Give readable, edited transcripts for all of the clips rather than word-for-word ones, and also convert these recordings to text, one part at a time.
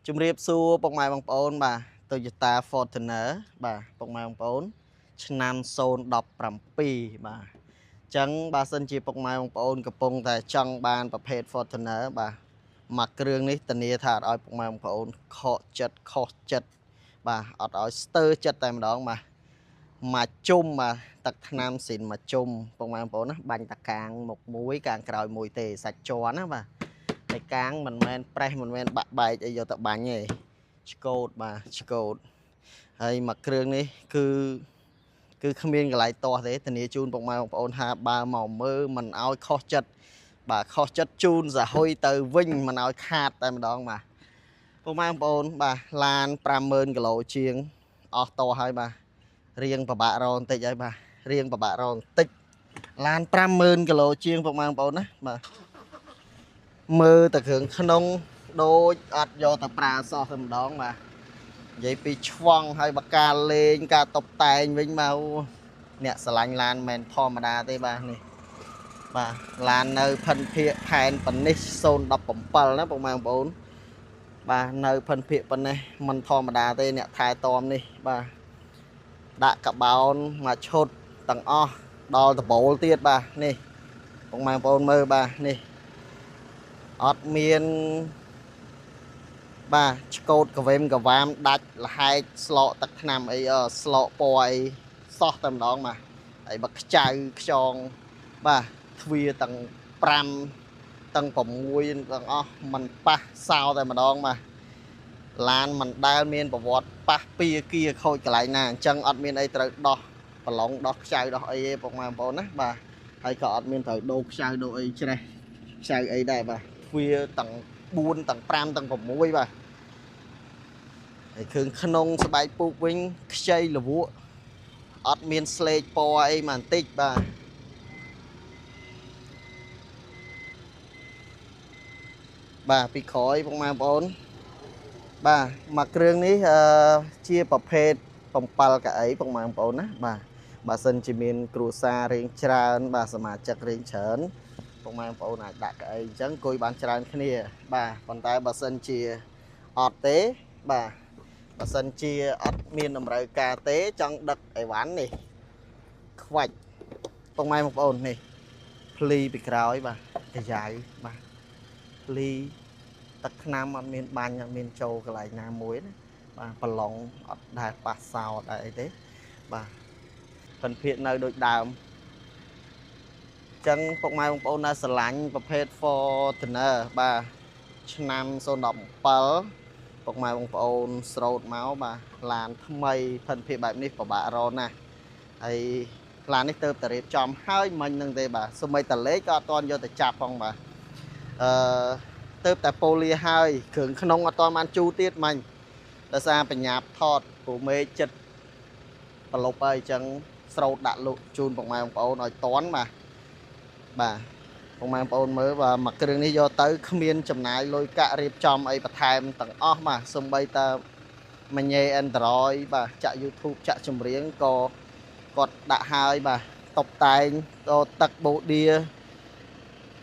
ជំរាបសួរពុកម៉ែបងប្អូនបាទ Toyota Fortuner បាទពុកម៉ែបងប្អូនឆ្នាំ017បាទចឹងបើសិនជាពុកម៉ែបងប្អូនកំពុងតែចង់បានប្រភេទ Fortuner បាទមួយគ្រឿងនេះធានាថាអត់ឲ្យពុកម៉ែបងប្អូនខកចិត្តខុសចិត្តបាទអត់ឲ្យស្ទើរចិត្តតែម្ដងបាទមកជុំបាទទឹកថ្នាំស៊ីនមកជុំពុកម៉ែបងប្អូនណាបាញ់តាកាងមុខមួយកាងក្រោយមួយទេសាច់ជន់ណាបាទតែកាងមិនមែនប្រេះមិនមែនបាក់បែកអីយកទៅបាញ់ទេឆ្កូតបាទឆ្កូតហើយមួយគ្រឿងនេះគឺគ្មានកន្លែងទាស់ទេធានាជូនពុកម៉ែបងប្អូនថាបើមកមើលមិនឲ្យខុសចិត្តបាទខុសចិត្តជូនសហុយទៅវិញមិនឲ្យខាតតែម្ដងបាទពុកម៉ែបងប្អូនបាទឡាន 50000 គីឡូជាងអស់តោះហើយបាទរៀងប្របាក់រងបន្តិចហើយបាទរៀងប្របាក់រងបន្តិចឡាន 50000 គីឡូជាងពុកម៉ែបងប្អូនណាបាទមើលតែគ្រឿងក្នុងដូចអត់យកទៅប្រើសោះតែម្ដងបាទនិយាយពីឆ្វង់ហើយបកាលេងការតុបតែងវិញមកអ្នកស្រឡាញ់ឡានមិនធម្មតាទេបាទនេះបាទឡាននៅភិនភាគផែនប៉និស017ណាពុកម៉ែបងប្អូនបាទនៅភិនភាគប៉ុណ្ណេះមិនធម្មតាទេអ្នកថែទាំនេះបាទដាក់កបោនមកឈុតទាំងអស់ដល់ដបូលទៀតបាទនេះពុកម៉ែបងប្អូនមើលបាទនេះអត់មានបាទឆ្កូតកវេមកវាមដាច់លហែកស្លកទឹកថ្នាំអីស្លកពណ៌អីសោះតែម្ដងបាទហើយបើខ្ចៅខ្យងបាទទ្វាទាំង5ទាំង6ទាំងអស់มันប៉ះសោតែម្ដងបាទឡានមិនដែលមានប្រវត្តិប៉ះពីគៀខូចកន្លែងណាអញ្ចឹងអត់មានអីត្រូវដោះប្រឡងដោះខ្ចៅដោះអីទេពុកម៉ែបងប្អូនណាបាទហើយក៏អត់មានត្រូវដូរខ្ចៅដូរអីច្រេះខ្ចៅអីដែរបាទទ្វាទាំង4ទាំង5ទាំង6បាទហើយគ្រឿងក្នុងស្បែកពូកវិញខ្ចីលវក់អត់មានស្លេកពណ៌អីមកបន្តិចបាទបាទពីក្រោយពុកម៉ែបងប្អូនបាទមកគ្រឿងនេះជាប្រភេទ7កៅអីពុកម៉ែបងប្អូនណាបាទបើសិនជាមានគ្រួសាររៀងច្រើនបាទសមាជិករៀងច្រើនពុកម៉ែបងប្អូនអាចដាក់កៅអីអញ្ចឹងអង្គុយបានច្រើនគ្នាបាទប៉ុន្តែបើសិនជាអត់ទេបាទបើសិនជាអត់មានតម្រូវការទេចង់ដឹកអីវ៉ាន់នេះខ្វាច់ពុកម៉ែបងប្អូននេះភ្លីពីក្រោយបាទកាយ៉ៅបាទភ្លីទឹកថ្នាំអត់មានបាញ់អត់មានចូលកន្លែងណាមួយណាបាទប្រឡងអត់ដែលប៉ះសោតអីទេបាទភិនភាគនៅដូចដើមចឹងពុកម៉ែបងប្អូនណាស្រឡាញ់ប្រភេទ Fortuner បាទឆ្នាំ017ពុកម៉ែបងប្អូនស្រោតមកបាទឡានថ្មីភិនភាគបែបនេះពិបាករកណាស់ហើយឡាននេះទៅតែរៀបចំហើយមិញនឹងទេបាទសូម្បីតែលេខក៏អត់ទាន់យកទៅចាប់ផងបាទទៅតែប៉ូលីហើយគ្រឿងក្នុងអត់ទាន់បានជូរទៀតមិញដោយសារបញ្ញាប់ថតព្រោះមេចិត្តប្រឡប់ហើយអញ្ចឹងស្រោតដាក់លក់ជូនពុកម៉ែបងប្អូនឲ្យតន់បាទបាទពុកម៉ែបងប្អូនមើលបាទមួយគ្រឿងនេះយកទៅគ្មានចំណាយលុយកាក់រៀបចំអីបន្ថែមទាំងអស់បាទសំបីតាមញ៉េ Android បាទចាក់ YouTube ចាក់ចម្រៀងក៏គាត់ដាក់ហើយបាទតុបតែងដល់ទឹកបូឌា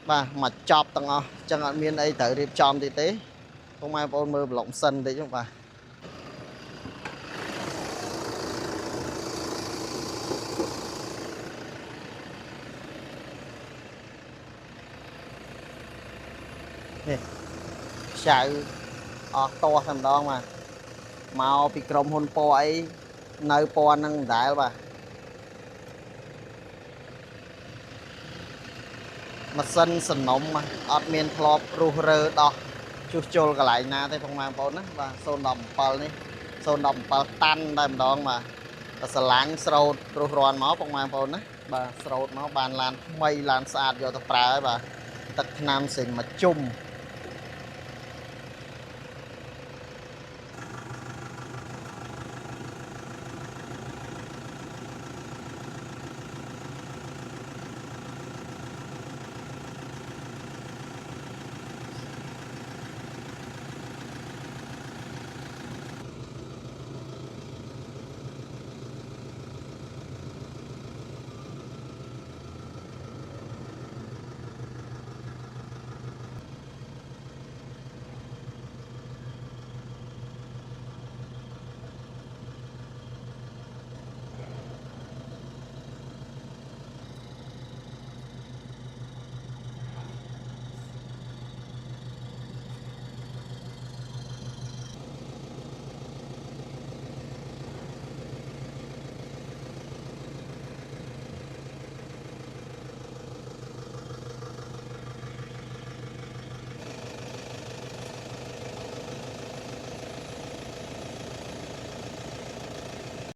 បាទមកចប់ទាំងអស់អញ្ចឹងអត់មានអីត្រូវរៀបចំទៀតទេពុកម៉ែបងប្អូនមើលប្លុកសិនតិចបាទនេះខ្ចៅអស់តោះតែម្ដងបាទមកពីក្រុមហ៊ុនពណ៌អីនៅពណ៌ហ្នឹងមិនដែលបាទម៉ាស៊ីនសំណុំអត់មានធ្លាប់រុះរើដោះជួសជុលកន្លែងណាទេពុកម៉ែបងប្អូនណាបាទ017នេះ017តាន់តែម្ដងបាទតែស្រឡាញ់ស្រោតរុះរាន់មកពុកម៉ែបងប្អូនណាបាទស្រោតមកបានឡានថ្មីឡានស្អាតយកទៅប្រើហើយបាទទឹកថ្នាំសិនមកជុំ